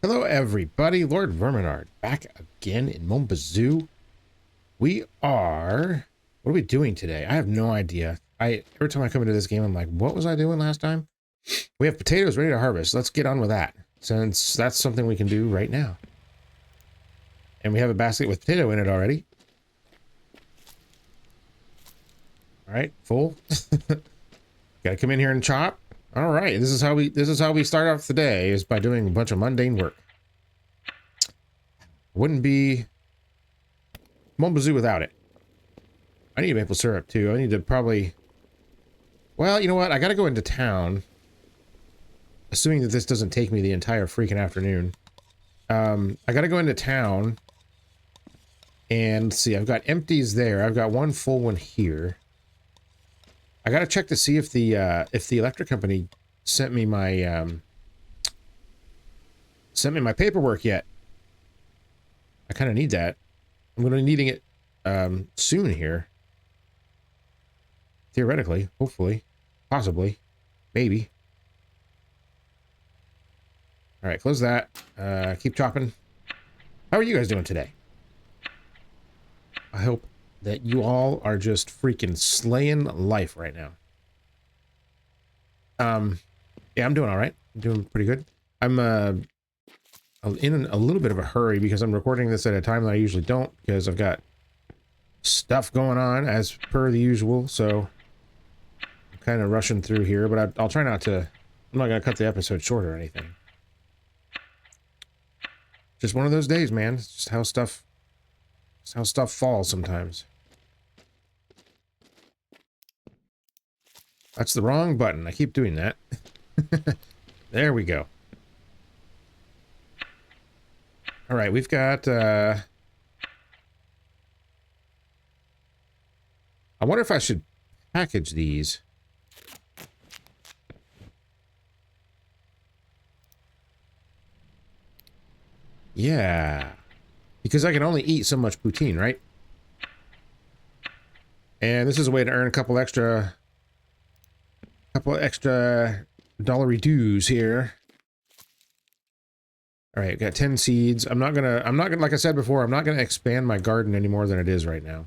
Hello everybody, Lord Verminard back again in Mon Bazou. What are we doing today? I have no idea. Every time I come into this game, I'm like, what was I doing last time? We have potatoes ready to harvest. Let's get on with that, since that's something we can do right now. And we have a basket with potato in it already. All right, full. Gotta come in here and chop. All right, this is how we start off the day, is by doing a bunch of mundane work. Wouldn't be Mon Bazou without it. I need maple syrup too. I need to probably... Well, you know what? I gotta go into town. Assuming that this doesn't take me the entire freaking afternoon. I gotta go into town. And see, I've got empties there. I've got one full one here. I gotta check to see if the electric company sent me my paperwork yet. I kind of need that. I'm going to be needing it soon here. Theoretically, hopefully, possibly, maybe. All right, close that. Keep chopping. How are you guys doing today? I hope that you all are just freaking slaying life right now. Yeah, I'm doing all right. I'm doing pretty good. I'm in a little bit of a hurry because I'm recording this at a time that I usually don't, because I've got stuff going on as per the usual, so I'm kind of rushing through here, but I'll try not to... I'm not going to cut the episode short or anything. Just one of those days, man. It's just how stuff falls sometimes. That's the wrong button. I keep doing that. There we go. All right, we've got... I wonder if I should package these. Yeah. Because I can only eat so much poutine, right? And this is a way to earn a couple extra dollary dues here. All right, got 10 seeds. I'm not gonna, like I said before, I'm not gonna expand my garden any more than it is right now.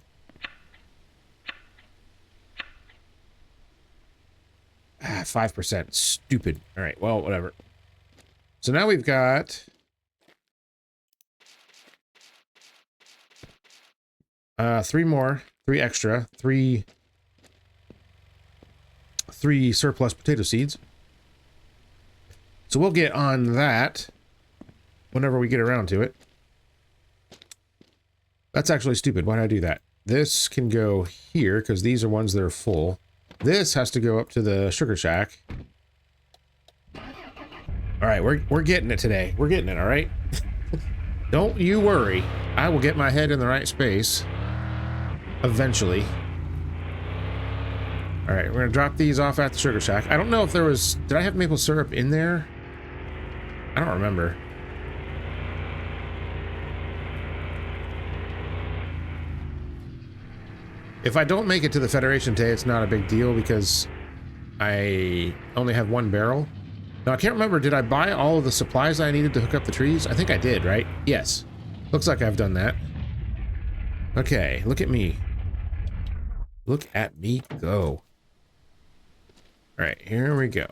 5%. Stupid. All right, well, whatever. So now we've got... three extra, three surplus potato seeds. So we'll get on that whenever we get around to it. That's actually stupid. Why did I do that? This can go here, because these are ones that are full. This has to go up to the sugar shack. Alright, we're getting it today. We're getting it, alright? Don't you worry. I will get my head in the right space. Eventually. Alright, we're gonna drop these off at the sugar shack. I don't know if there was... Did I have maple syrup in there? I don't remember. If I don't make it to the Federation today, it's not a big deal because I only have one barrel. Now, I can't remember, did I buy all of the supplies I needed to hook up the trees? I think I did, right? Yes. Looks like I've done that. Okay, look at me. Look at me go. Alright, here we go.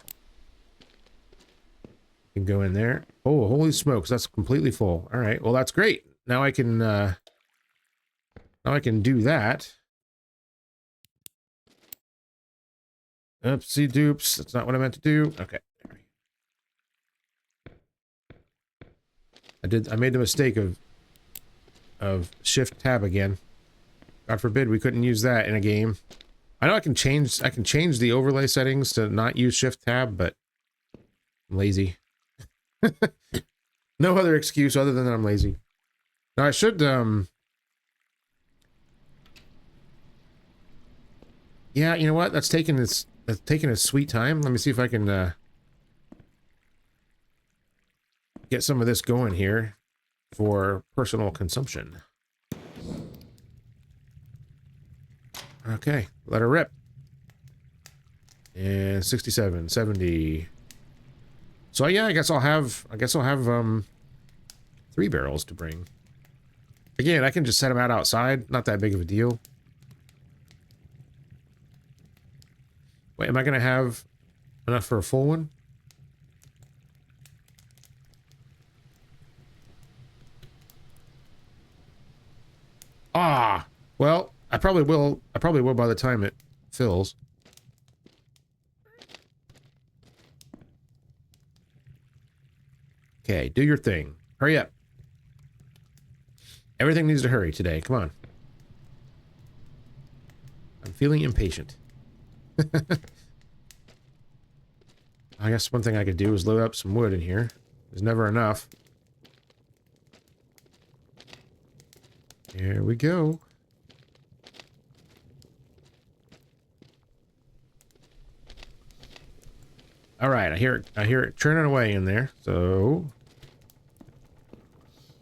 You can go in there. Oh, holy smokes, that's completely full. Alright, well that's great. Now I can do that. Oopsie doops, that's not what I meant to do. Okay. I made the mistake of shift tab again. God forbid we couldn't use that in a game. I know I can change the overlay settings to not use shift tab, but I'm lazy. No other excuse other than that I'm lazy. Now I should yeah, you know what? That's taking its sweet time. Let me see if I can get some of this going here for personal consumption. Okay, let her rip. And 67, 70. So yeah, I guess I'll have 3 barrels to bring. Again, I can just set them out outside. Not that big of a deal. Wait, am I going to have enough for a full one? Ah! Well, I probably will by the time it fills. Okay, do your thing. Hurry up. Everything needs to hurry today. Come on. I'm feeling impatient. I guess one thing I could do is load up some wood in here. There's never enough. Here we go. All right, I hear it churning away in there. So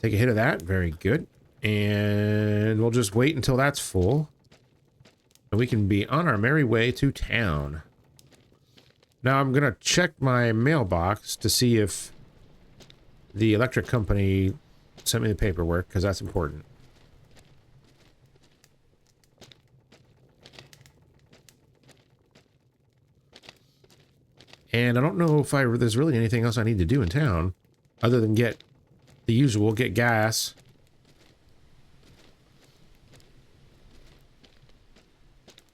take a hit of that. Very good. And we'll just wait until that's full. And we can be on our merry way to town. Now I'm going to check my mailbox to see if the electric company sent me the paperwork, because that's important. And I don't know if there's really anything else I need to do in town other than get the usual, get gas.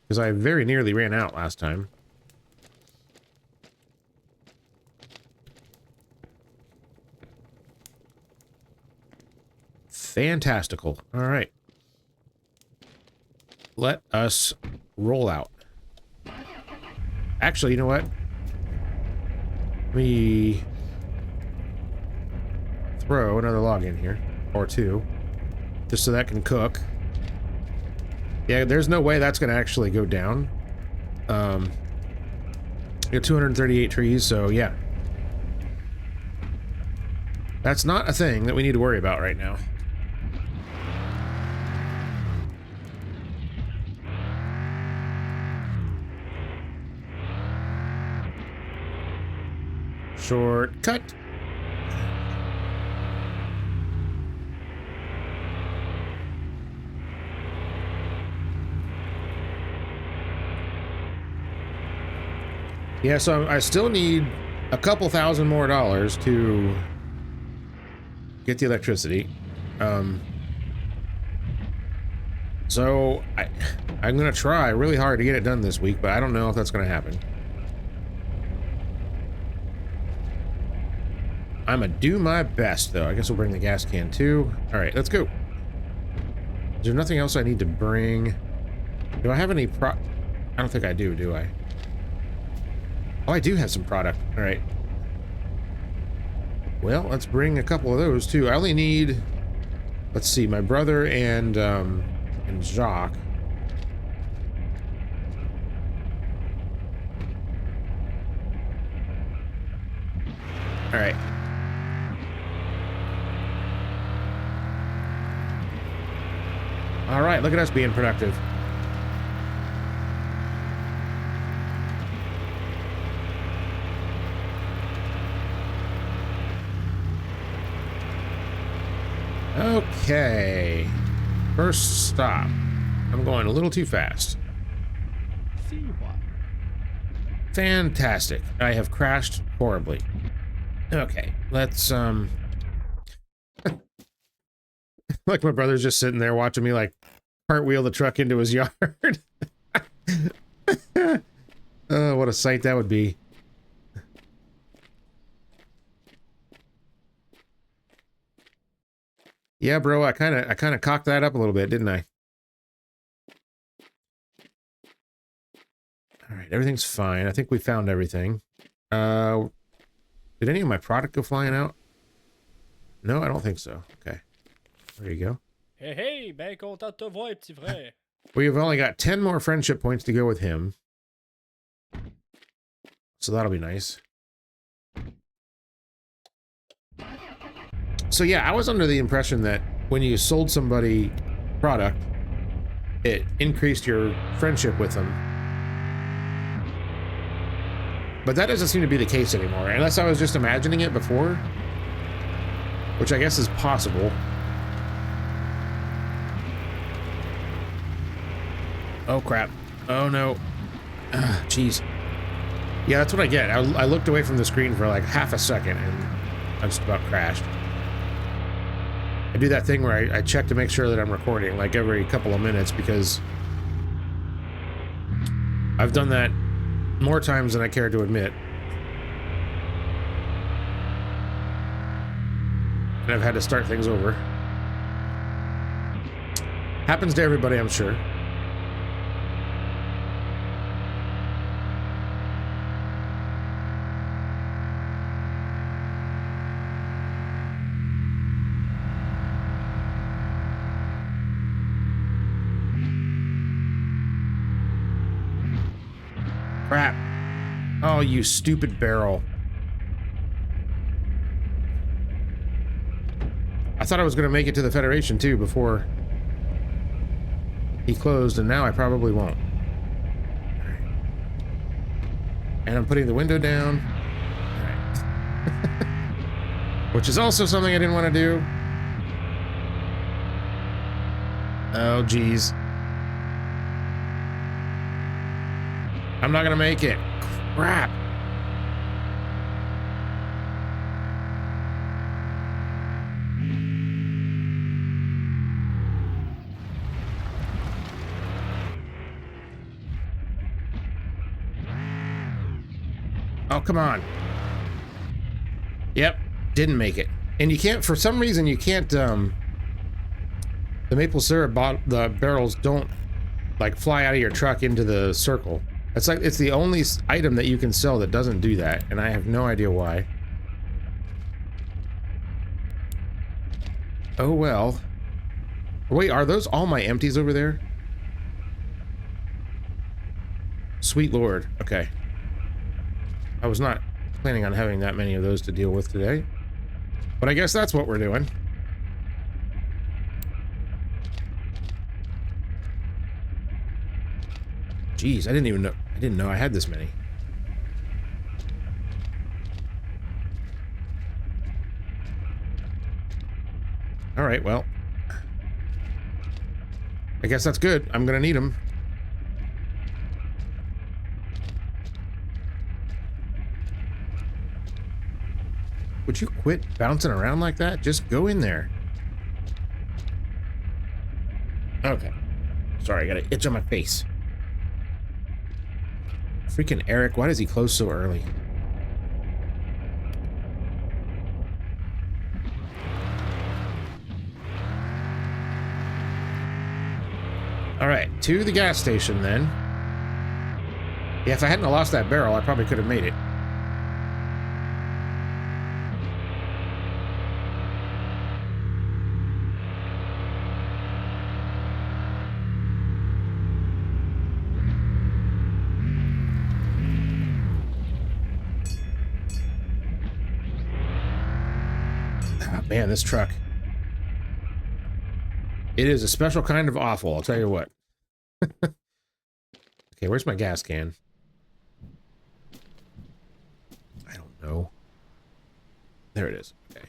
Because I very nearly ran out last time. Fantastical. All right. Let us roll out. Actually, you know what? Let me throw another log in here. Or 2. Just so that can cook. Yeah, there's no way that's going to actually go down. We got 238 trees, so yeah. That's not a thing that we need to worry about right now. Shortcut. Yeah, so I still need a couple thousand more dollars to get the electricity. So I'm gonna try really hard to get it done this week, but I don't know if that's gonna happen. I'm gonna do my best, though. I guess we'll bring the gas can, too. All right, let's go. Is there nothing else I need to bring? Do I have any I don't think I do I? Oh, I do have some product. All right. Well, let's bring a couple of those, too. I only need... Let's see, my brother and Jacques. All right. All right, look at us being productive. Okay. First stop. I'm going a little too fast. See what? Fantastic. I have crashed horribly. Okay, let's like my brother's just sitting there watching me like cartwheel the truck into his yard. Oh, what a sight that would be. Yeah, bro, I kind of cocked that up a little bit, didn't I? All right, everything's fine. I think we found everything. Did any of my product go flying out? No, I don't think so. Okay. There you go. Hey, hey, ben content de te voir, petit frère. We've only got 10 more friendship points to go with him. So that'll be nice. So yeah, I was under the impression that when you sold somebody product, it increased your friendship with them. But that doesn't seem to be the case anymore, unless I was just imagining it before. which I guess is possible. Oh, crap. Oh, no. Jeez. Yeah, that's what I get. I looked away from the screen for like half a second, and I just about crashed. I do that thing where I check to make sure that I'm recording, like every couple of minutes, because I've done that more times than I care to admit. And I've had to start things over. Happens to everybody, I'm sure. Crap. Oh, you stupid barrel. I thought I was going to make it to the Federation, too, before he closed, and now I probably won't. Alright. And I'm putting the window down. Alright. Which is also something I didn't want to do. Oh, geez. I'm not going to make it. Crap. Oh, come on. Yep, didn't make it. And you can't, for some reason, you can't, the maple syrup the barrels don't, like, fly out of your truck into the circle. It's like, it's the only item that you can sell that doesn't do that, and I have no idea why. Oh, well. Wait, are those all my empties over there? Sweet Lord. Okay. I was not planning on having that many of those to deal with today. But I guess that's what we're doing. Jeez, I didn't know I had this many. All right, well. I guess that's good. I'm gonna need them. Would you quit bouncing around like that? Just go in there. Okay. Sorry, I got an itch on my face. Freaking Eric, why does he close so early? Alright, to the gas station then. Yeah, if I hadn't lost that barrel, I probably could have made it. Man, this truck. It is a special kind of awful, I'll tell you what. Okay, where's my gas can? I don't know. There it is. Okay.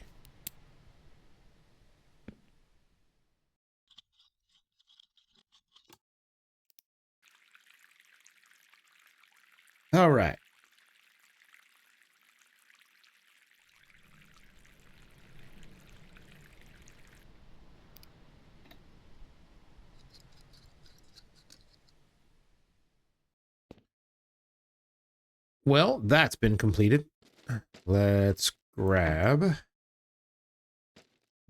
All right. Well, that's been completed. Let's grab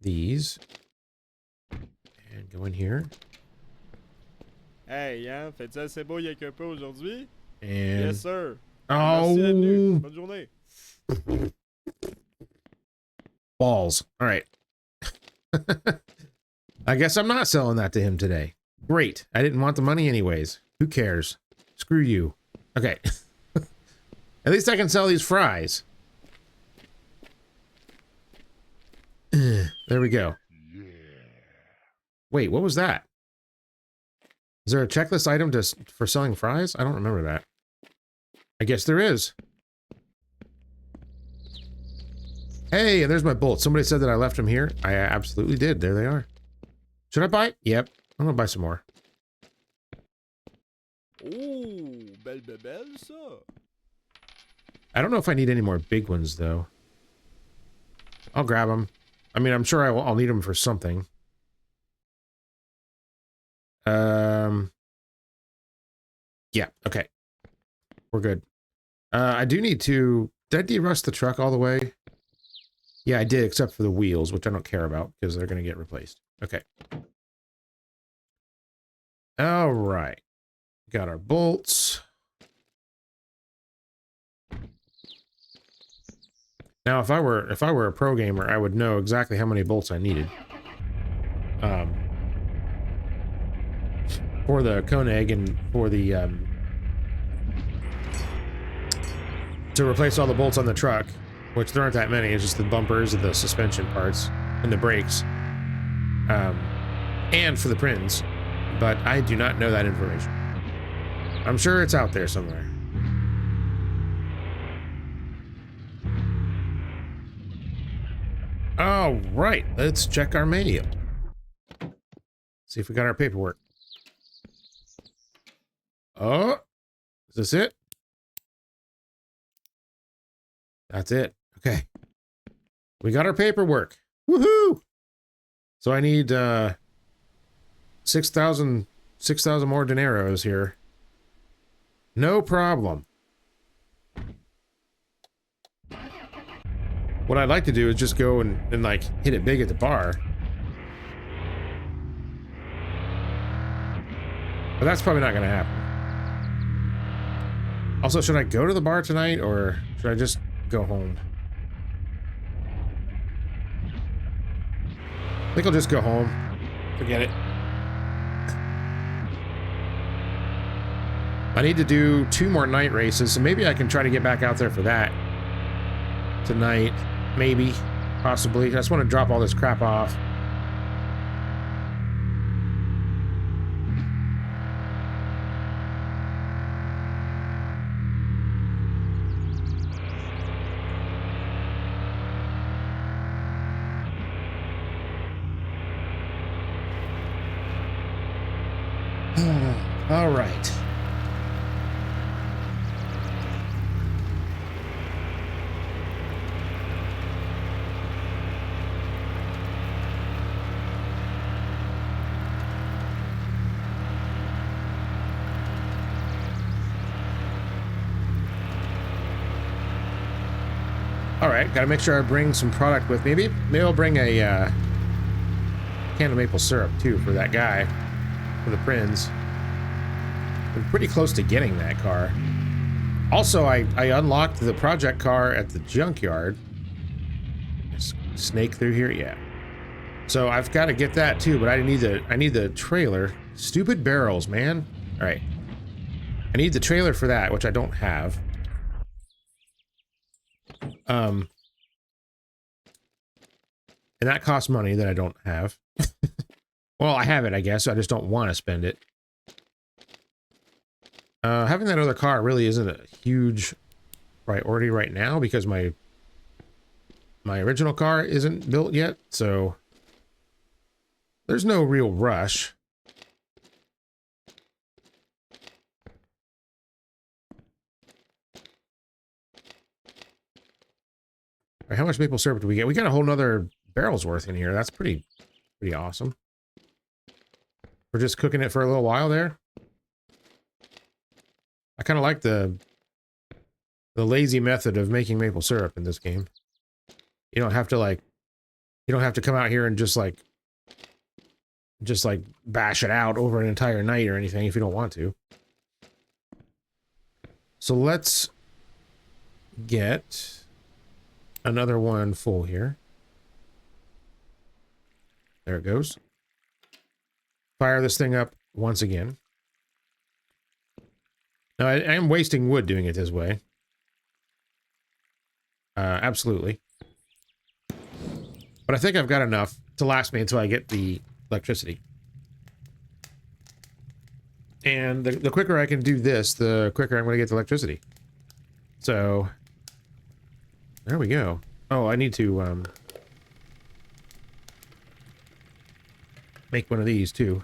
these and go in here. Hey, hein, fais-tu assez beau quelque peu aujourd'hui? And Yes, sir. oh, Merci d'être venu. Bonne journée. balls. All right. I guess I'm not selling that to him today. Great. I didn't want the money anyways. Who cares? Screw you. Okay. At least I can sell these fries. There we go. Wait, what was that? Is there a checklist item for selling fries? I don't remember that. I guess there is. Hey, and there's my bolts. Somebody said that I left them here. I absolutely did. There they are. Should I buy? Yep. I'm gonna buy some more. Oh, belle bébelle, ça. I don't know if I need any more big ones, though. I'll grab them. I mean, I'm sure I'll need them for something. Yeah, okay. We're good. I do need to... Did I de-rust the truck all the way? Yeah, I did, except for the wheels, which I don't care about, because they're going to get replaced. Okay. All right. Got our bolts. Now, if I were a pro gamer, I would know exactly how many bolts I needed. For the Konig and for the to replace all the bolts on the truck, which there aren't that many. It's just the bumpers and the suspension parts and the brakes, and for the pins. But I do not know that information. I'm sure it's out there somewhere. All right, let's check our mail. See if we got our paperwork. Oh, is this it? That's it. Okay. We got our paperwork. Woohoo! So I need 6,000 more dineros here. No problem. What I'd like to do is just go and like hit it big at the bar. But that's probably not going to happen. Also, should I go to the bar tonight or should I just go home? I think I'll just go home. Forget it. I need to do 2 more night races, so maybe I can try to get back out there for that tonight. Maybe. Possibly. I just want to drop all this crap off. All right. All right, gotta make sure I bring some product with me. Maybe I'll bring a can of maple syrup too for that guy, for the Prince. I'm pretty close to getting that car. Also, I unlocked the project car at the junkyard. Snake through here, yeah. So I've got to get that too, but I need the trailer. Stupid barrels, man. All right, I need the trailer for that, which I don't have. And that costs money that I don't have. Well, I have it, I guess. I just don't want to spend it. Having that other car really isn't a huge priority right now because my original car isn't built yet, so there's no real rush. All right, how much maple syrup do we get? We got a whole nother barrel's worth in here. That's pretty awesome. We're just cooking it for a little while there. I kind of like the lazy method of making maple syrup in this game. You don't have to come out here and just like bash it out over an entire night or anything if you don't want to. So let's get another one full here. There it goes. Fire this thing up once again. Now, I am wasting wood doing it this way. Absolutely. But I think I've got enough to last me until I get the electricity. And the quicker I can do this, the quicker I'm going to get the electricity. So, there we go. Oh, I need to make one of these too.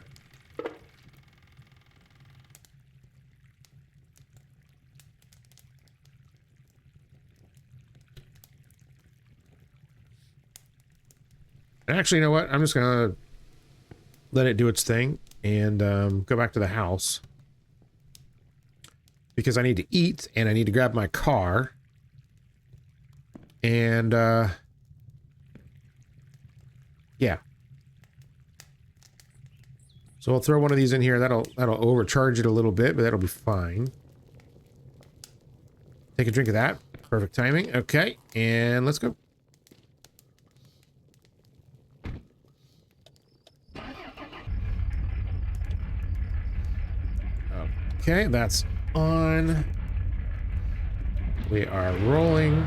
Actually, you know what? I'm just gonna let it do its thing and go back to the house because I need to eat and I need to grab my car and yeah. So I'll throw one of these in here. That'll overcharge it a little bit, but that'll be fine. Take a drink of that. Perfect timing. Okay, and let's go. Okay, that's on. We are rolling.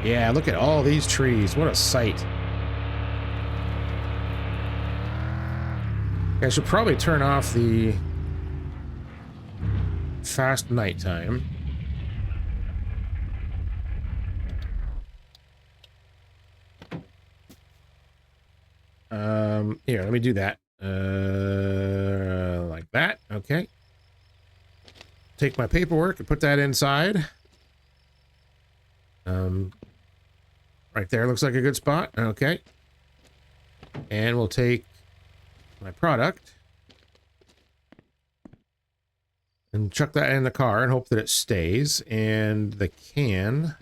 Yeah, look at all these trees. What a sight. I should probably turn off the fast nighttime. Here, let me do that. Like that. Okay. Take my paperwork and put that inside. Right there looks like a good spot. Okay. And we'll take my product and chuck that in the car and hope that it stays. And the can.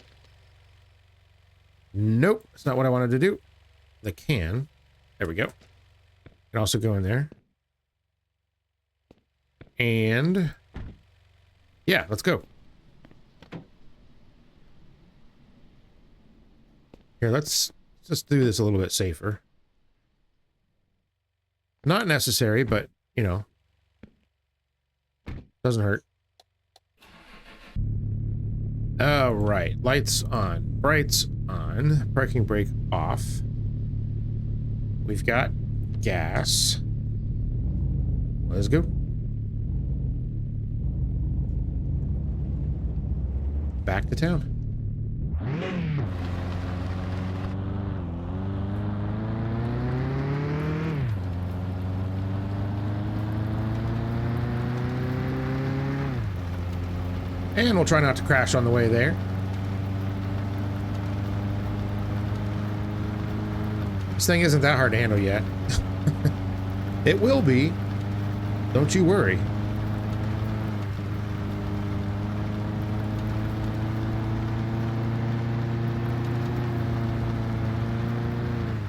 Nope, that's not what I wanted to do. The can. There we go. Can also go in there. And yeah, let's go. Here, let's just do this a little bit safer. Not necessary, but, you know, doesn't hurt. All right, lights on, brights on, parking brake off. We've got gas. Let's go. Back to town. And we'll try not to crash on the way there. This thing isn't that hard to handle yet. It will be. Don't you worry.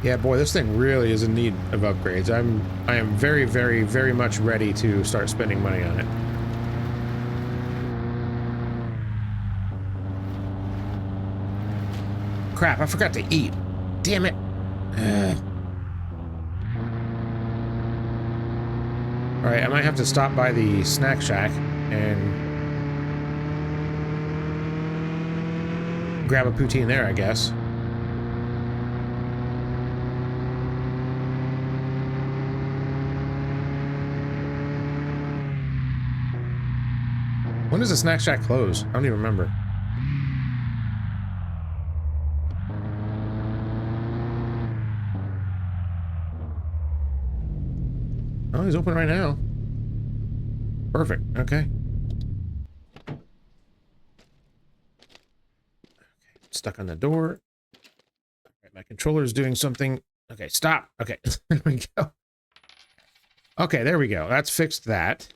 Yeah, boy, this thing really is in need of upgrades. I am very, very, very much ready to start spending money on it. Crap, I forgot to eat. Damn it. Alright, I might have to stop by the snack shack and grab a poutine there, I guess. When does the snack shack close? I don't even remember. Oh, he's open right now. Perfect. Okay. Okay. Stuck on the door. Right, my controller's doing something. Okay, stop. Okay, there we go. Okay, there we go. That's fixed that.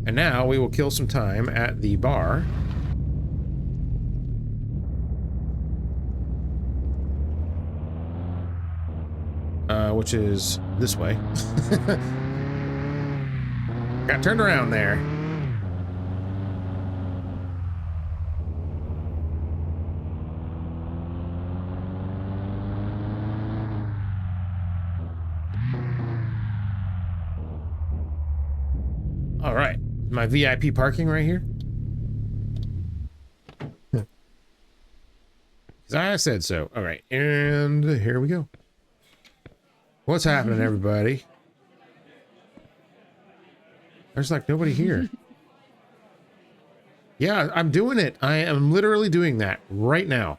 And now we will kill some time at the bar. Which is this way. Got turned around there. All right. my VIP parking right here? Because I said so. All right, and here we go. What's happening, everybody? There's like nobody here. Yeah, I'm doing it. I am literally doing that right now.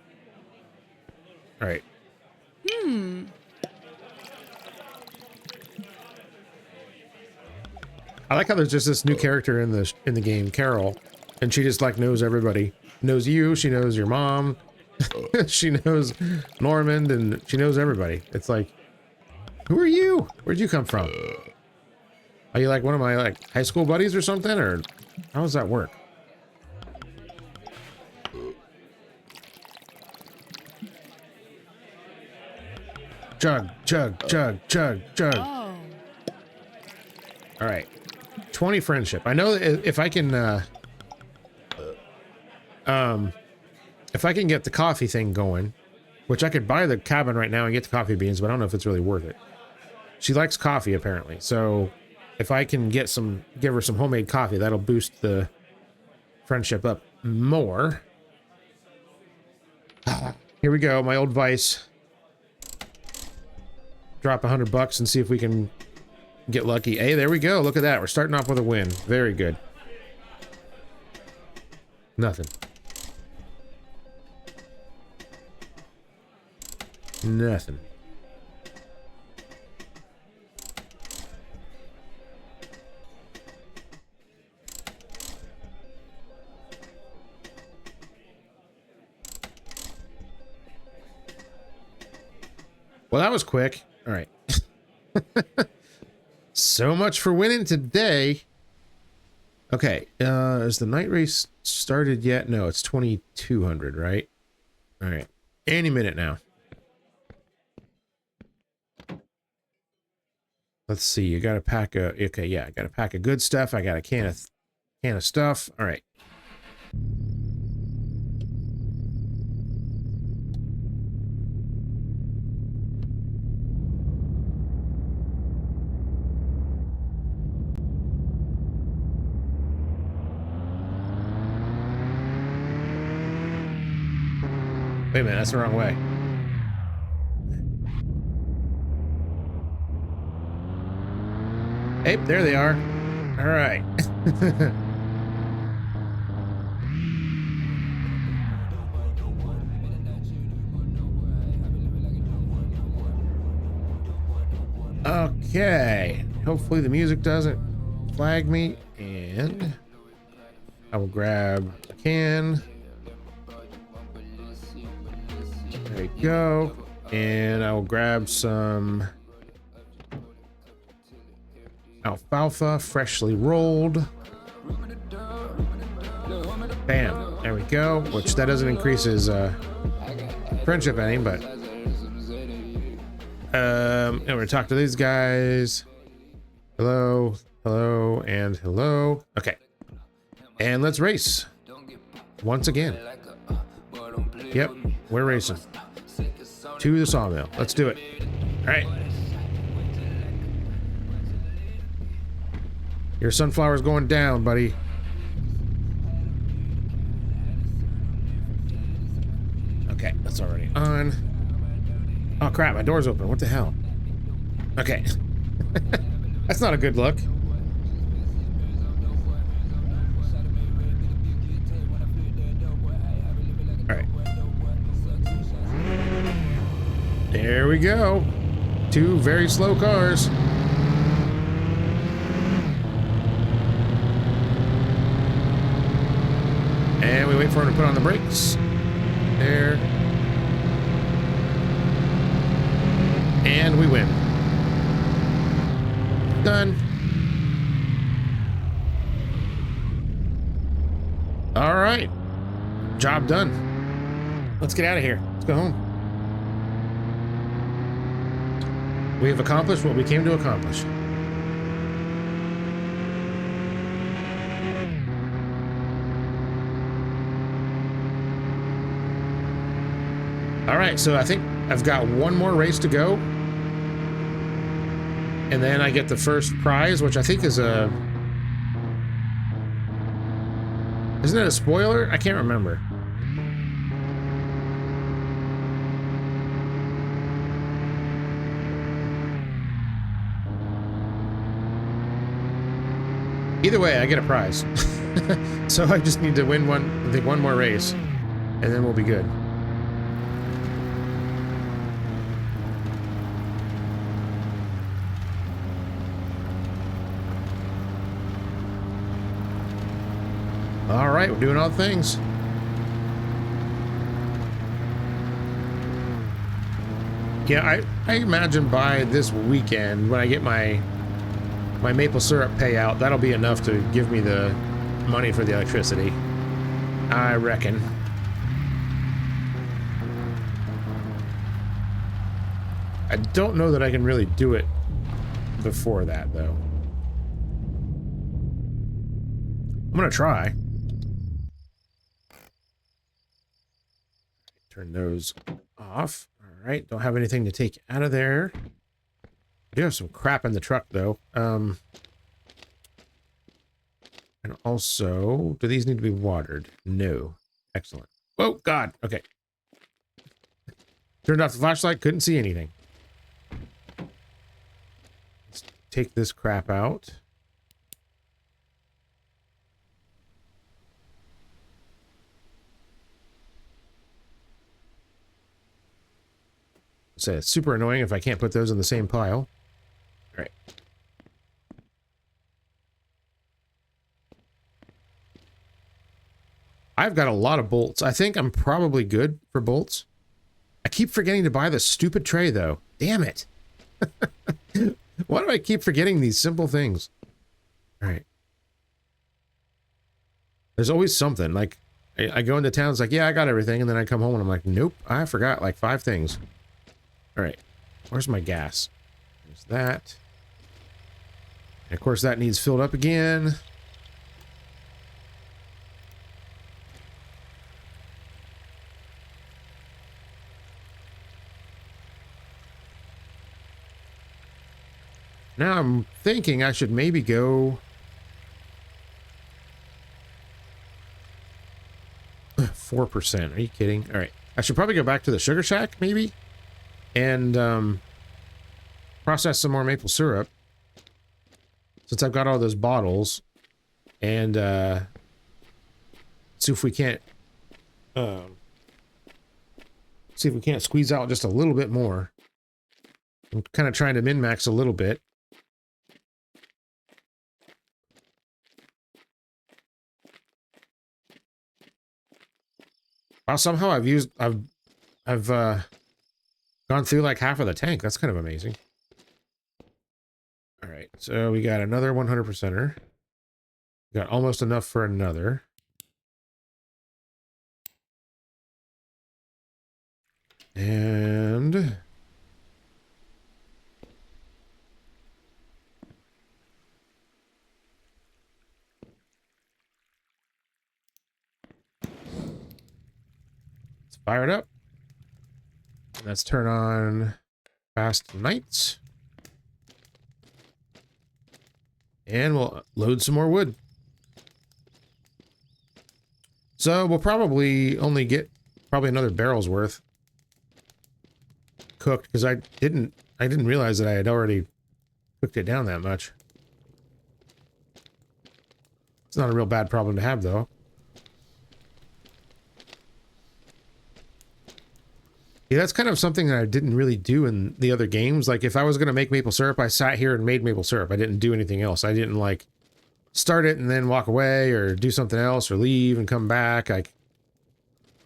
All right. I like how there's just this new character in the game, Carol, and she just like knows everybody. Knows you, she knows your mom, she knows Normand, and she knows everybody. It's like, who are you? Where'd you come from? Are you like one of my like high school buddies or something, or how does that work? Chug, chug, chug, chug, chug. Oh. All right. 20 friendship. I know that if I can get the coffee thing going, which I could buy the cabin right now and get the coffee beans, but I don't know if it's really worth it. She likes coffee apparently. So if I can give her some homemade coffee, that'll boost the friendship up more. Here we go, my old vice. Drop $100 and see if we can get lucky. Hey, there we go. Look at that. We're starting off with a win. Very good. Nothing. Nothing. Well, that was quick. All right. So much for winning today. Okay, is the night race started yet? No, it's 2200, right? All right, any minute now. Let's see. You got a pack of okay, yeah, I got a pack of good stuff. I got a can of stuff. All right. Wait a minute, that's the wrong way. Hey, there they are. All right. Okay. Hopefully the music doesn't flag me, and I will grab a can. There you go. And I will grab some alfalfa, freshly rolled. Bam. There we go. Which that doesn't increase his friendship any, but and we're gonna talk to these guys. Hello, hello, and hello. Okay. And let's race. Once again. Yep, we're racing. To the sawmill. Let's do it. All right. Your sunflower's going down, buddy. Okay, that's already on. Oh crap, my door's open. What the hell? Okay. That's not a good look. All right. There we go. Two very slow cars. And we wait for him to put on the brakes. There. And we win. Done. All right. Job done. Let's get out of here. Let's go home. We have accomplished what we came to accomplish. All right, so I think I've got one more race to go. And then I get the first prize, which I think is a Isn't it a spoiler? I can't remember. Either way, I get a prize. So I just need to win I think one more race, and then we'll be good. All right, we're doing all the things. Yeah, I imagine by this weekend, when I get my maple syrup payout, that'll be enough to give me the money for the electricity. I reckon. I don't know that I can really do it before that, though. I'm gonna try. Turn those off. All right, don't have anything to take out of there. I do have some crap in the truck, though. And also, do these need to be watered? No. Excellent. Oh, God. Okay. Turned off the flashlight, couldn't see anything. Let's take this crap out. So it's super annoying if I can't put those in the same pile. All right. I've got a lot of bolts. I think I'm probably good for bolts. I keep forgetting to buy the stupid tray, though. Damn it. Why do I keep forgetting these simple things? All right. There's always something. Like, I go into town, it's like, yeah, I got everything. And then I come home and I'm like, nope, I forgot like 5 things. All right. Where's my gas? There's that. And of course, that needs filled up again. Now I'm thinking I should maybe go 4%. Are you kidding? All right. I should probably go back to the sugar shack, maybe, and process some more maple syrup since I've got all those bottles, and see if we can't squeeze out just a little bit more. I'm kind of trying to min-max a little bit. Wow, somehow I've gone through like half of the tank. That's kind of amazing. All right, so we got another 100%er. We got almost enough for another. And let's fire it up. Let's turn on fast nights. And we'll load some more wood. So we'll probably only get another barrel's worth cooked, because I didn't realize that I had already cooked it down that much. It's not a real bad problem to have, though. Yeah, that's kind of something that I didn't really do in the other games. Like, if I was going to make maple syrup, I sat here and made maple syrup. I didn't do anything else. I didn't, like, start it and then walk away or do something else or leave and come back. I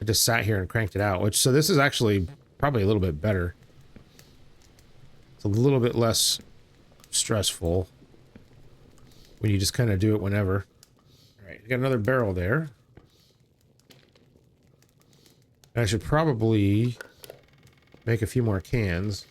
just sat here and cranked it out, so this is actually probably a little bit better. It's a little bit less stressful when you just kind of do it whenever. All right, got another barrel there. I should probably make a few more cans.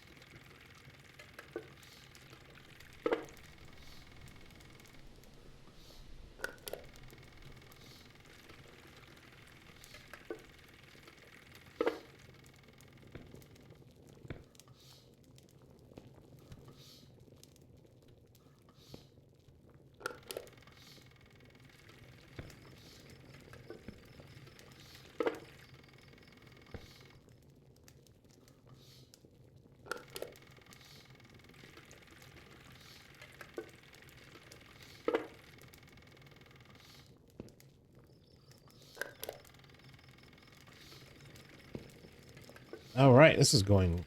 All right, this is going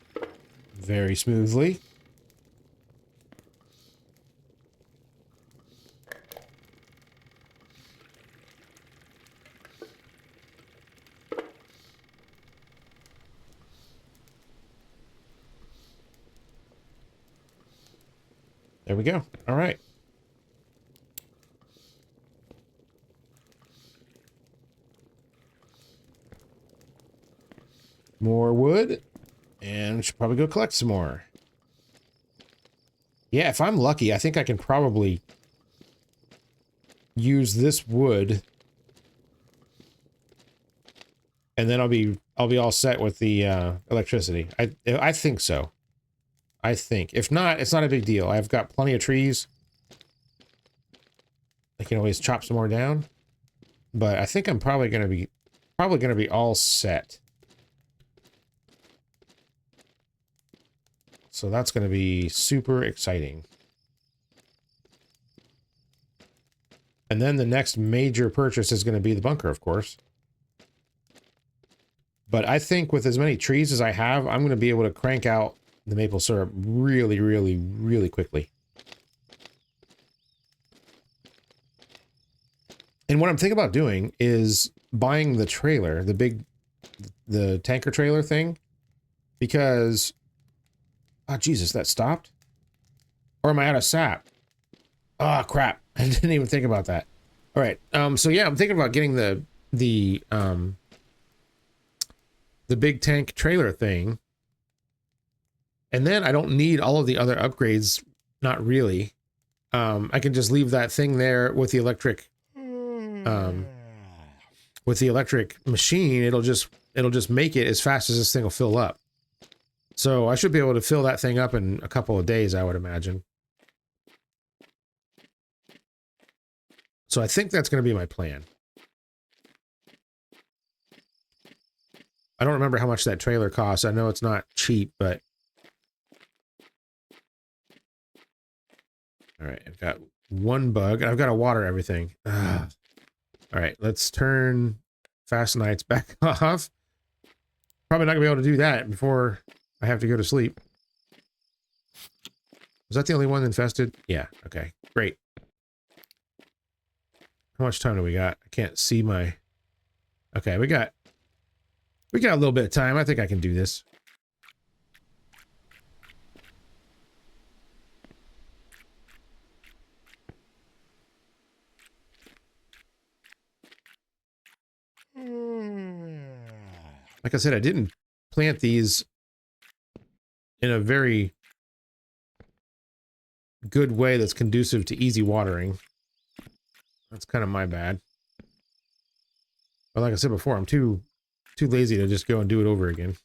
very smoothly. There we go. All right. More wood. And we should probably go collect some more. Yeah, if I'm lucky, I think I can probably use this wood. And then I'll be all set with the electricity. I think so. I think. If not, it's not a big deal. I've got plenty of trees. I can always chop some more down. But I think I'm probably gonna be all set. So that's gonna be super exciting. And then the next major purchase is gonna be the bunker, of course. But I think with as many trees as I have, I'm gonna be able to crank out the maple syrup really, really, really quickly. And what I'm thinking about doing is buying the trailer, the tanker trailer thing, because, oh, Jesus, that stopped? Or am I out of sap? Oh, crap. I didn't even think about that. All right. So yeah, I'm thinking about getting the big tank trailer thing. And then I don't need all of the other upgrades. Not really. I can just leave that thing there with the electric, machine. It'll just make it as fast as this thing will fill up. So I should be able to fill that thing up in a couple of days, I would imagine. So I think that's going to be my plan. I don't remember how much that trailer costs. I know it's not cheap, but... All right, I've got one bug, and I've got to water everything. Ugh. All right, let's turn fast nights back off. Probably not going to be able to do that before I have to go to sleep. Was that the only one infested? Yeah, okay, great. How much time do we got? I can't see my... Okay, we got a little bit of time. I think I can do this. Like I said, I didn't plant these in a very good way that's conducive to easy watering. That's kind of my bad. But like I said before, I'm too lazy to just go and do it over again.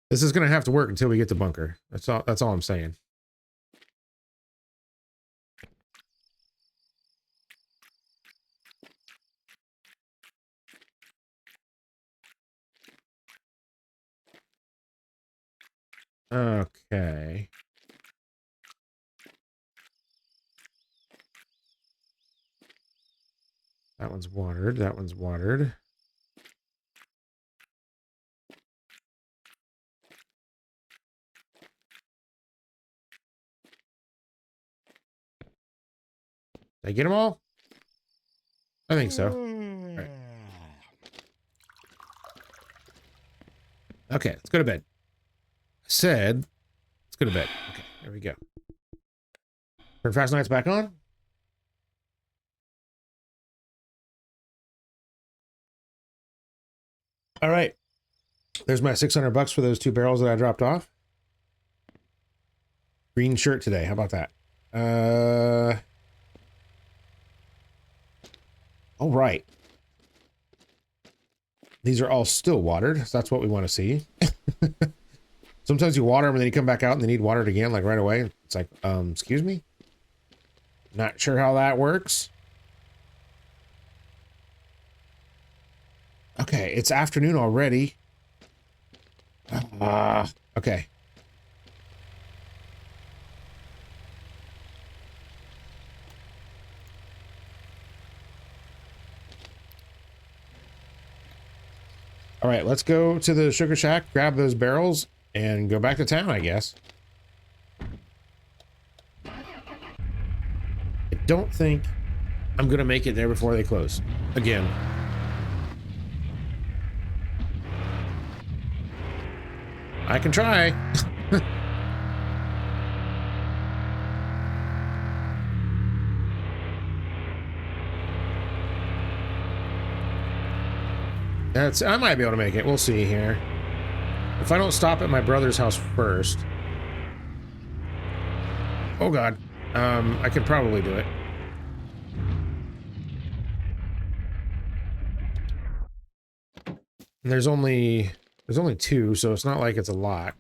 This is going to have to work until we get to bunker. That's all I'm saying. Okay. That one's watered. That one's watered. Did I get them all? I think so. All right. Okay, let's go to bed. I said, let's go to bed. Okay, there we go. Turn fast nights back on. All right. There's my $600 for those 2 barrels that I dropped off. Green shirt today. How about that? All right. These are all still watered. So that's what we want to see. Sometimes you water them and then you come back out and they need watered again, like right away. It's like, excuse me? Not sure how that works. Okay, it's afternoon already. Okay. All right, let's go to the sugar shack, grab those barrels, and go back to town, I guess. I don't think I'm gonna make it there before they close. Again. I can try. I might be able to make it. We'll see here. If I don't stop at my brother's house first. Oh god. I could probably do it. And there's only two, so it's not like it's a lot.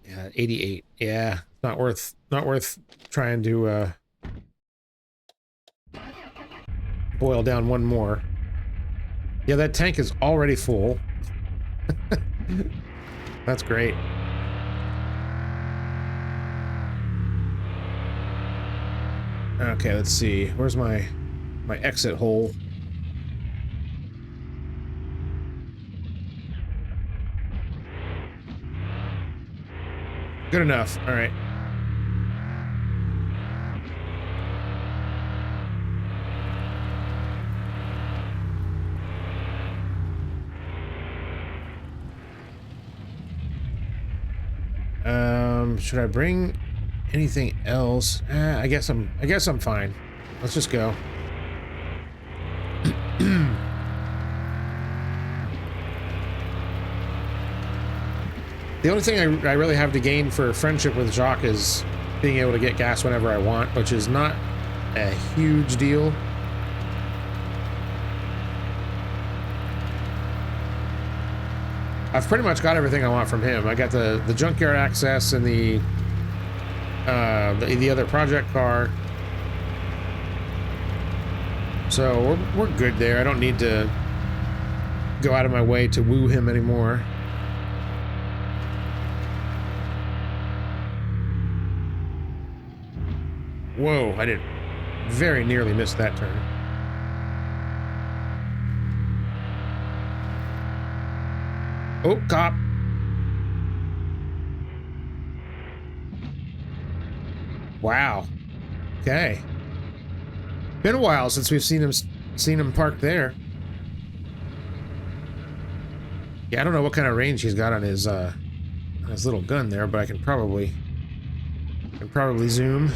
Yeah, 88. Yeah, not worth trying to boil down one more. Yeah, that tank is already full. That's great. Okay, let's see. Where's my exit hole? Good enough. All right. Should I bring anything else? I guess I'm fine. Let's just go. The only thing I really have to gain for friendship with Jacques is being able to get gas whenever I want, which is not a huge deal. I've pretty much got everything I want from him. I got the junkyard access and the other project car. So we're good there. I don't need to go out of my way to woo him anymore. Whoa, I did very nearly miss that turn. Oh, cop. Wow. Okay. Been a while since we've seen him parked there. Yeah, I don't know what kind of range he's got on his little gun there, but I can probably zoom.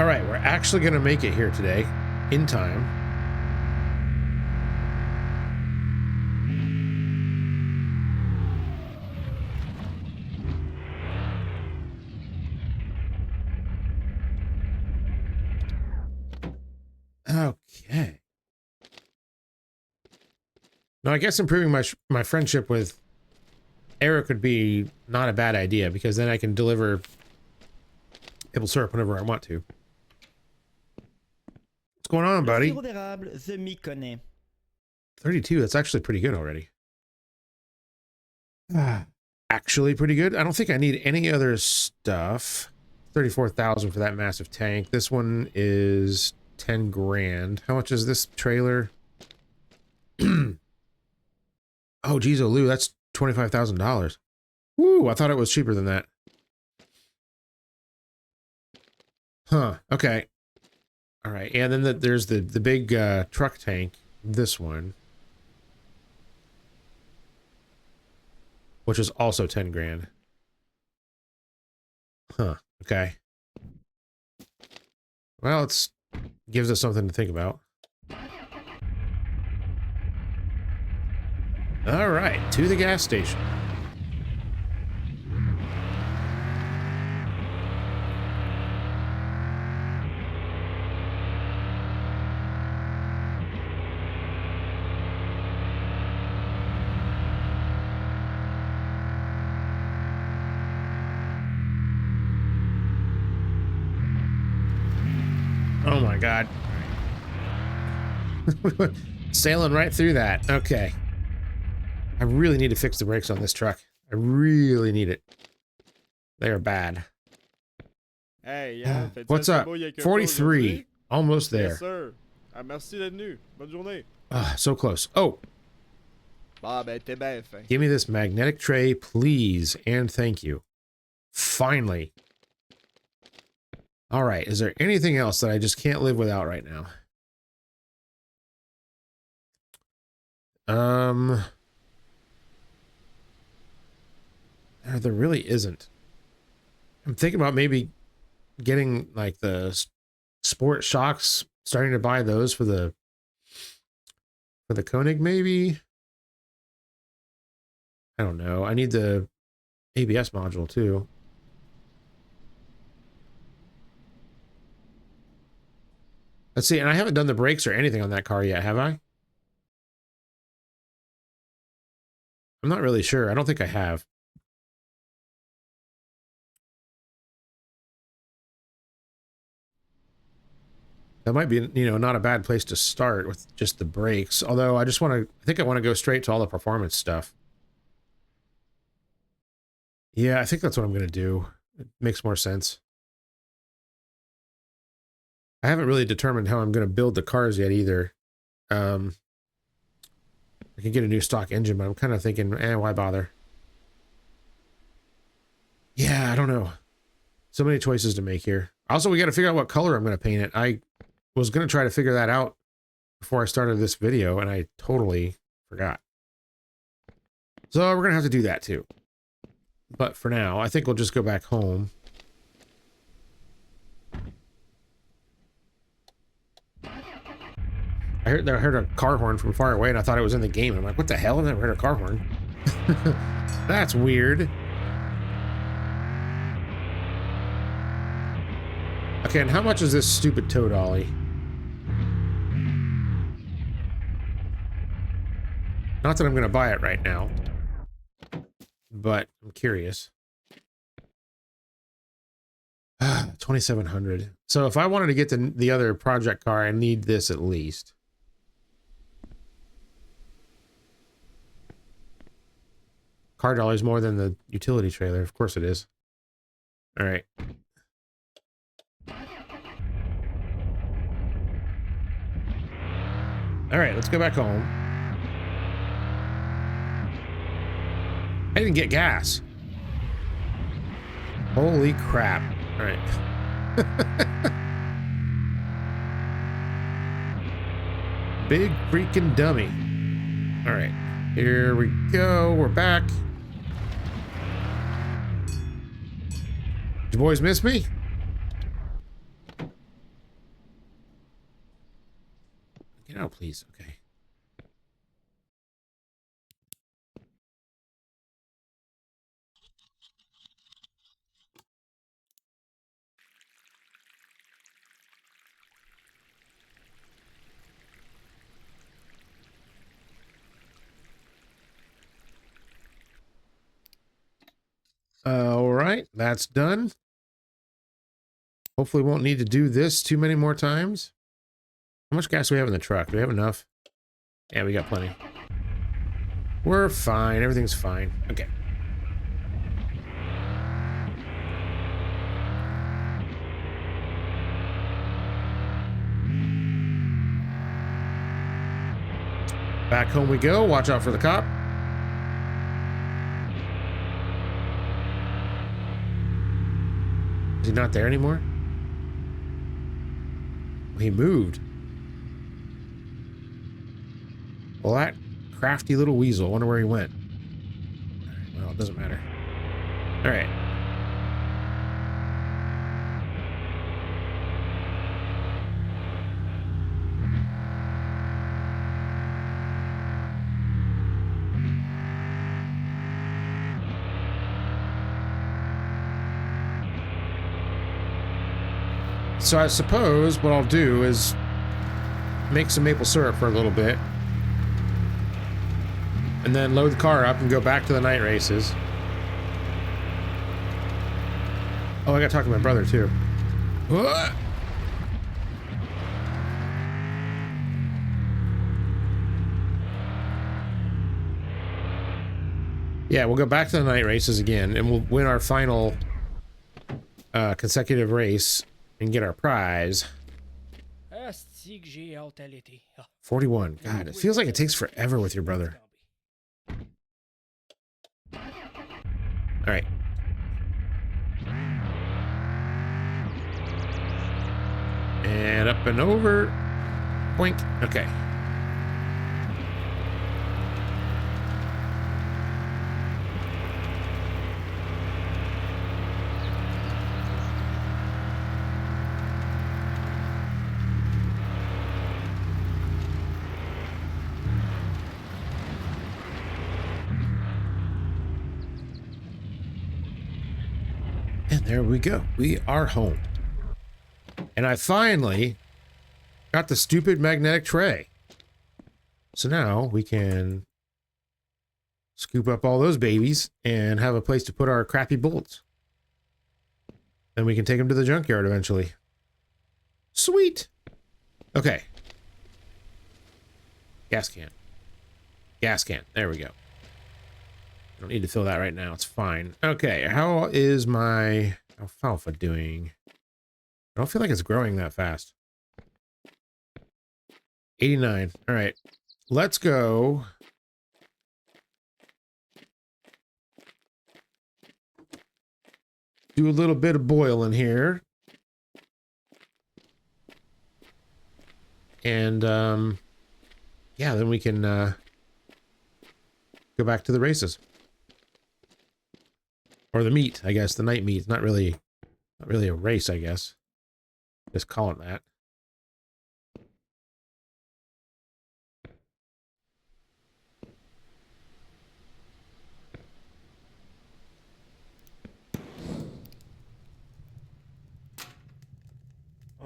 All right, we're actually going to make it here today, in time. Okay. Now, I guess improving my friendship with Eric would be not a bad idea, because then I can deliver maple syrup whenever I want to. What's going on, buddy? 32, that's actually pretty good already. Actually pretty good. I don't think I need any other stuff. 34,000 for that massive tank. This one is 10 grand. How much is this trailer? Oh, geez, oh, Lou, that's $25,000. Woo, I thought it was cheaper than that. Huh, okay. All right, and then there's the big truck tank, this one, which is also 10 grand. Huh, okay. Well, gives us something to think about. All right, to the gas station. Oh my god. Sailing right through that. Okay. I really need to fix the brakes on this truck. I really need it. They are bad. Hey, hein, fais-tu What's assez up? beau il y a quelque chose 43. aujourd'hui? Almost Yes, there. sir. Ah, merci d'être venu. Bonne journée. So close. Oh, Bah, ben, t'es bien fin. give me this magnetic tray, please, and thank you. Finally. All right. Is there anything else that I just can't live without right now? There really isn't. I'm thinking about maybe getting like the sport shocks, starting to buy those for the Konig maybe. I don't know. I need the ABS module too. Let's see, and I haven't done the brakes or anything on that car yet, have I? I'm not really sure. I don't think I have. That might be, you know, not a bad place to start with just the brakes. Although I think I want to go straight to all the performance stuff. Yeah, I think that's what I'm going to do. It makes more sense. I haven't really determined how I'm going to build the cars yet either. I can get a new stock engine, but I'm kind of thinking, why bother? Yeah, I don't know. So many choices to make here. Also, we got to figure out what color I'm going to paint it. I was going to try to figure that out before I started this video, and I totally forgot. So we're going to have to do that too. But for now, I think we'll just go back home. I heard a car horn from far away, and I thought it was in the game. I'm like, what the hell? I've never heard a car horn. That's weird. Okay, and how much is this stupid tow dolly? Not that I'm going to buy it right now, but I'm curious. 2,700. So if I wanted to get the other project car, I need this at least. Car dollar's more than the utility trailer. Of course it is. All right. All right, let's go back home. I didn't get gas. Holy crap. All right. Big freaking dummy. All right. Here we go. We're back. Did you boys miss me? Get out, please. Okay. All right, that's done. Hopefully won't need to do this too many more times. How much gas do we have in the truck? Do we have enough? Yeah, we got plenty. We're fine. Everything's fine. Okay. Back home we go. Watch out for the cop. Is he not there anymore? He moved. Well, that crafty little weasel. I wonder where he went. Well, it doesn't matter. All right. So I suppose what I'll do is make some maple syrup for a little bit. And then load the car up and go back to the night races. Oh, I gotta talk to my brother too. Yeah, we'll go back to the night races again, and we'll win our final consecutive race and get our prize. Asti que j'ai hâte à l'été. Ah, 41. God, it feels like it takes forever with your brother. All right. And up and over. Boink. Okay. And there we go. We are home. And I finally got the stupid magnetic tray. So now we can scoop up all those babies and have a place to put our crappy bullets. Then we can take them to the junkyard eventually. Sweet. Okay. Gas can. Gas can. There we go. Don't need to fill that right now. It's fine. Okay. How is my alfalfa doing? I don't feel like it's growing that fast. 89. All right. Let's go. Do a little bit of boiling here. And, yeah, then we can, go back to the races. Or the meet, I guess. The night meet. It's not really a race, I guess. Just call it that.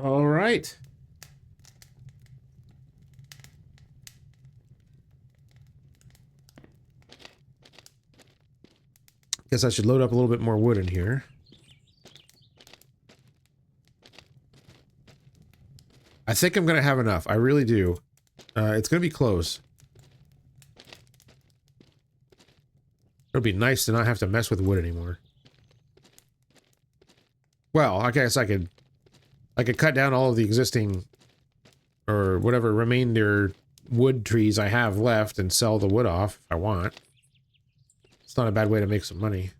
All right. Guess I should load up a little bit more wood in here. I think I'm going to have enough. I really do. It's going to be close. It'll be nice to not have to mess with wood anymore. Well, I guess I could cut down all of the existing or whatever remainder wood trees I have left and sell the wood off if I want. It's not a bad way to make some money.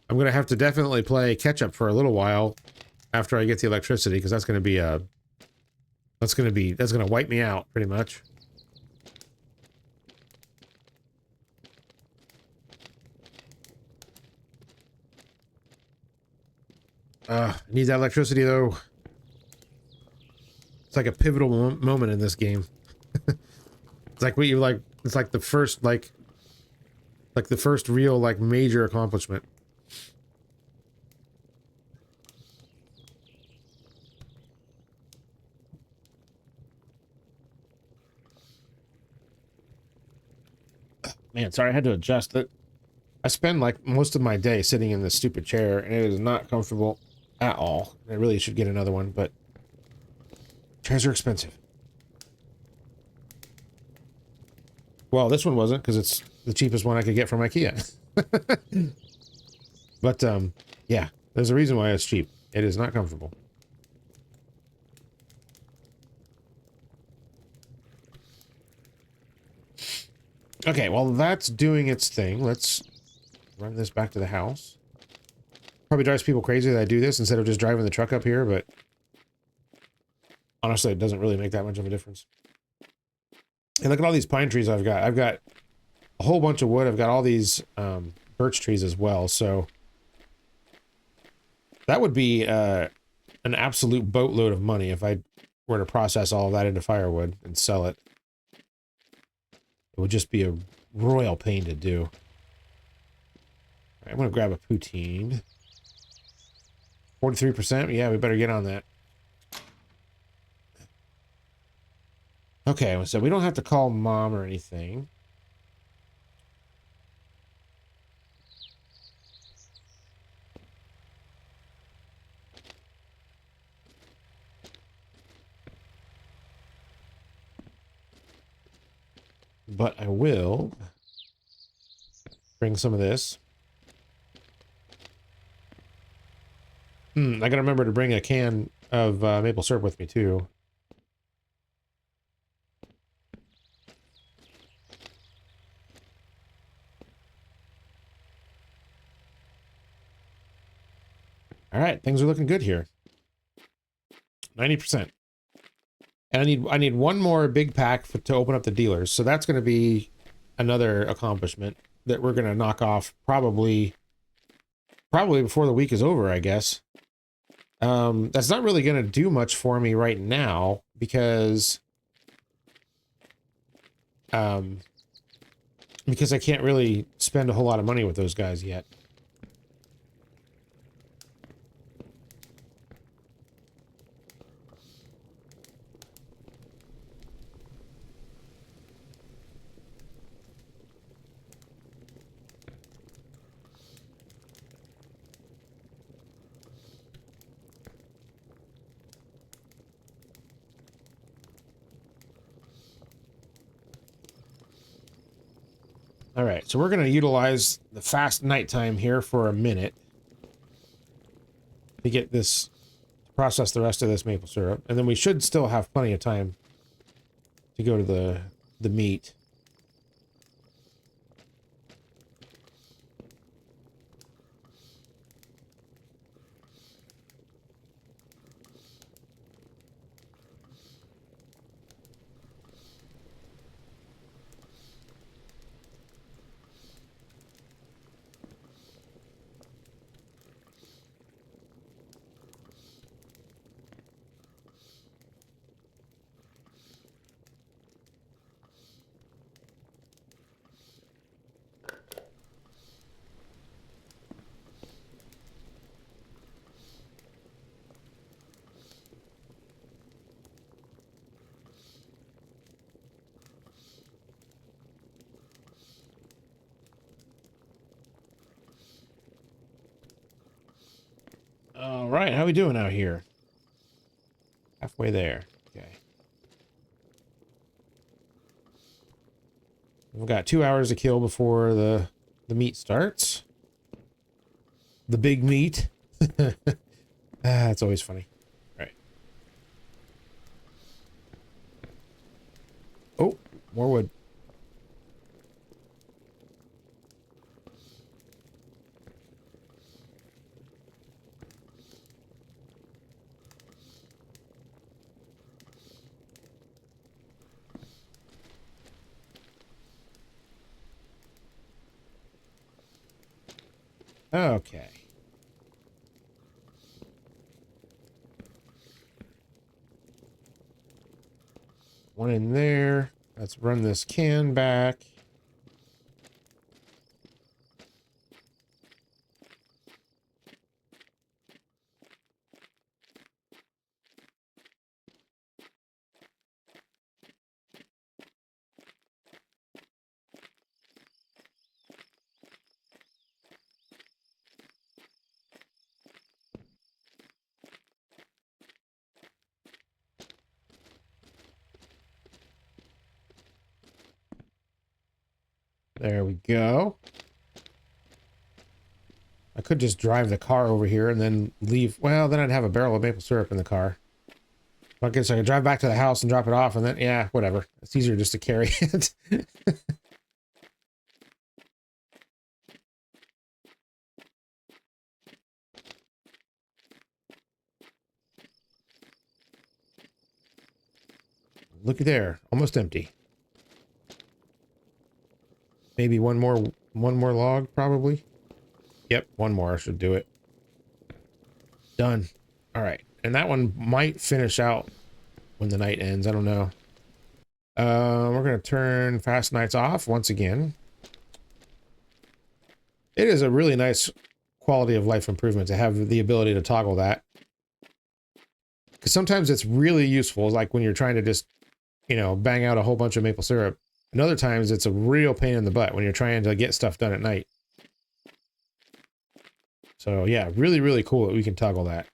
I'm going to have to definitely play catch up for a little while after I get the electricity, because that's going to be that's going to wipe me out pretty much. I need that electricity though. It's like a pivotal moment in this game. It's like what you like. It's like the first like the first real like major accomplishment. Man, sorry, I had to adjust it. I spend like most of my day sitting in this stupid chair, and it is not comfortable at all. I really should get another one, but chairs are expensive. Well, this one wasn't, because it's the cheapest one I could get from IKEA. But, yeah, there's a reason why it's cheap. It is not comfortable. Okay, well, that's doing its thing. Let's run this back to the house. Probably drives people crazy that I do this instead of just driving the truck up here, but honestly, it doesn't really make that much of a difference. And look at all these pine trees I've got. I've got a whole bunch of wood. I've got all these birch trees as well, so that would be an absolute boatload of money if I were to process all of that into firewood and sell it. It would just be a royal pain to do. All right, I'm going to grab a poutine. 43%? Yeah, we better get on that. Okay, so we don't have to call mom or anything. But I will Bring some of this. I gotta remember to bring a can of maple syrup with me too. All right, things are looking good here. 90%. And I need one more big pack to open up the dealers. So that's going to be another accomplishment that we're going to knock off probably before the week is over, I guess. That's not really going to do much for me right now because I can't really spend a whole lot of money with those guys yet. All right, so we're going to utilize the fast nighttime here for a minute to get this, to process the rest of this maple syrup, and then we should still have plenty of time to go to the meat. All right, how we doing out here? Halfway there. Okay. We've got 2 hours to kill before the meat starts. The big meat. It's always funny. All right. Oh, more wood. Okay. One in there. Let's run this can back. There we go. I could just drive the car over here and then leave. Well, then I'd have a barrel of maple syrup in the car. I guess I could drive back to the house and drop it off and then, yeah, whatever. It's easier just to carry it. Looky there, almost empty. Maybe one more log, probably. Yep, one more should do it. Done. All right, and that one might finish out when the night ends. I don't know. We're gonna turn fast nights off once again. It is a really nice quality of life improvement to have the ability to toggle that. Because sometimes it's really useful, like when you're trying to just, you know, bang out a whole bunch of maple syrup. And other times it's a real pain in the butt when you're trying to get stuff done at night. So yeah, really, really cool that we can toggle that.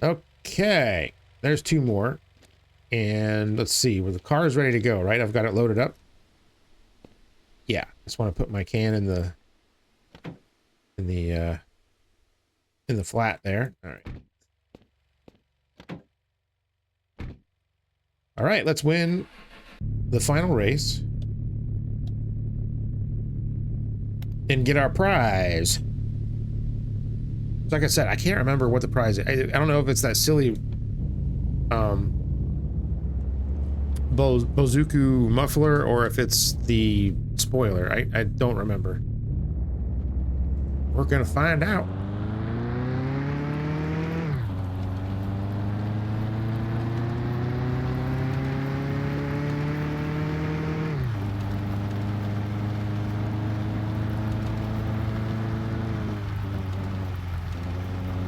Okay, there's two more. And let's see, well, the car is ready to go, right? I've got it loaded up. Just want to put my can in the flat there. All right. All right, let's win the final race and get our prize. So like I said, I can't remember what the prize is. I don't know if it's that silly Bozuku muffler or if it's the spoiler. I don't remember. We're gonna find out.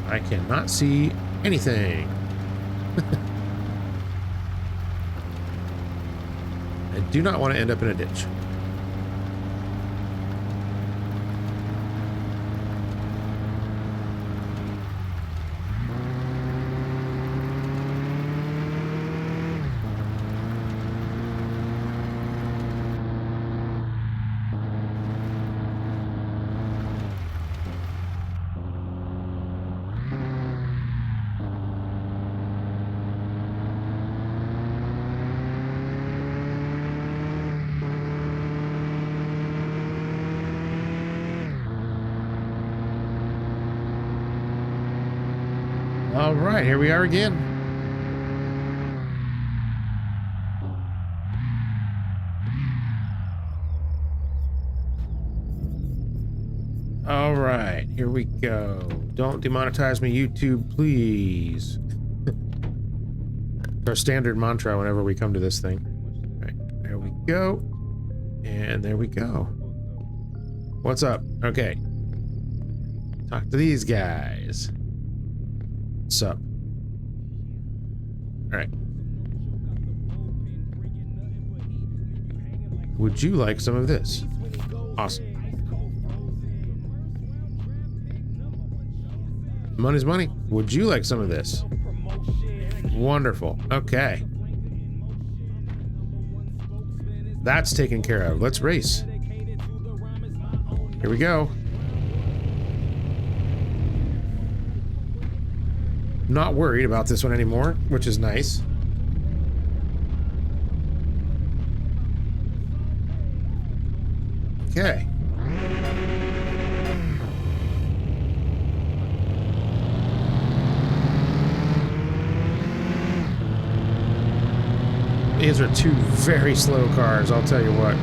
I cannot see anything. I do not want to end up in a ditch. All right, here we are again. All right, here we go. Don't demonetize me, YouTube, please. Our standard mantra whenever we come to this thing. All right, there we go. And there we go. What's up? Okay. Talk to these guys. What's up? All right. Would you like some of this? Awesome. Money's money. Would you like some of this? Wonderful. Okay. That's taken care of. Let's race. Here we go. Not worried about this one anymore, which is nice. Okay. These are two very slow cars, I'll tell you what.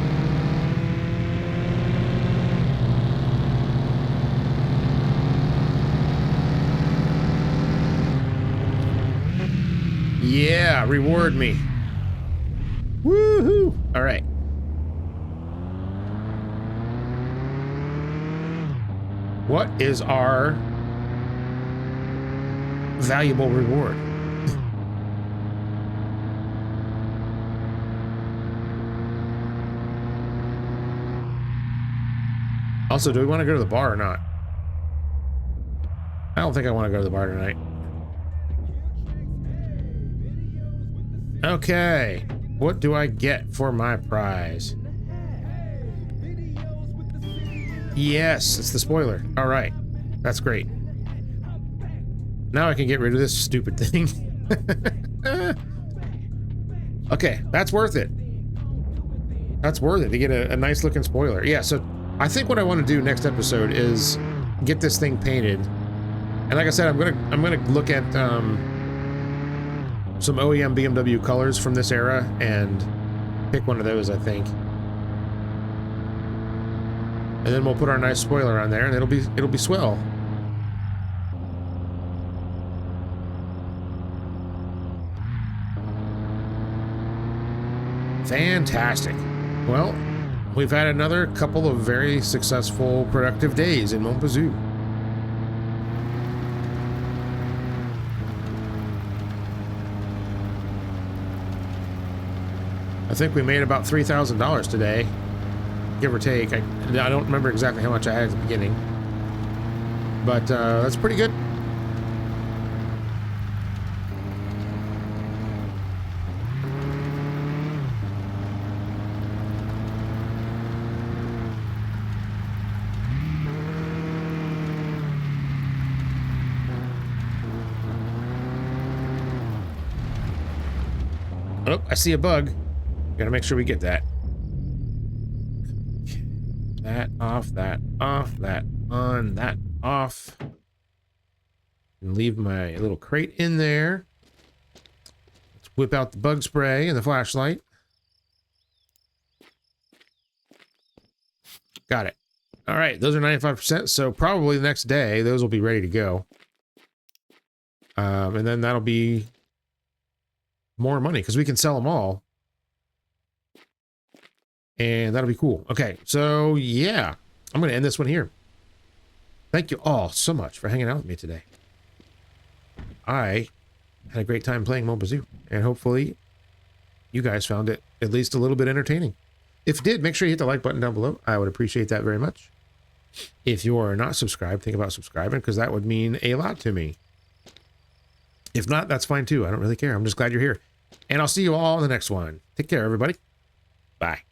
Yeah, reward me. Woohoo! All right. What is our valuable reward? Also, do we want to go to the bar or not? I don't think I want to go to the bar tonight. Okay, what do I get for my prize? Yes, it's the spoiler. All right, that's great. Now I can get rid of this stupid thing. Okay, that's worth it. That's worth it to get a nice looking spoiler. Yeah, so I think what I want to do next episode is get this thing painted. And like I said, I'm gonna look at some OEM BMW colors from this era and pick one of those, I think. And then we'll put our nice spoiler on there, and it'll be swell. Fantastic. Well, we've had another couple of very successful, productive days in Mon Bazou. I think we made about $3,000 today, give or take. I don't remember exactly how much I had at the beginning, but that's pretty good. Oh, I see a bug. Gotta make sure we get that. That off, that off, that on, that off. And leave my little crate in there. Let's whip out the bug spray and the flashlight. Got it. All right, those are 95%, so probably the next day, those will be ready to go. And then that'll be more money, because we can sell them all. And that'll be cool. Okay, so yeah, I'm going to end this one here. Thank you all so much for hanging out with me today. I had a great time playing Mon Bazou, and hopefully you guys found it at least a little bit entertaining. If you did, make sure you hit the like button down below. I would appreciate that very much. If you are not subscribed, think about subscribing, because that would mean a lot to me. If not, that's fine too. I don't really care. I'm just glad you're here. And I'll see you all in the next one. Take care, everybody. Bye.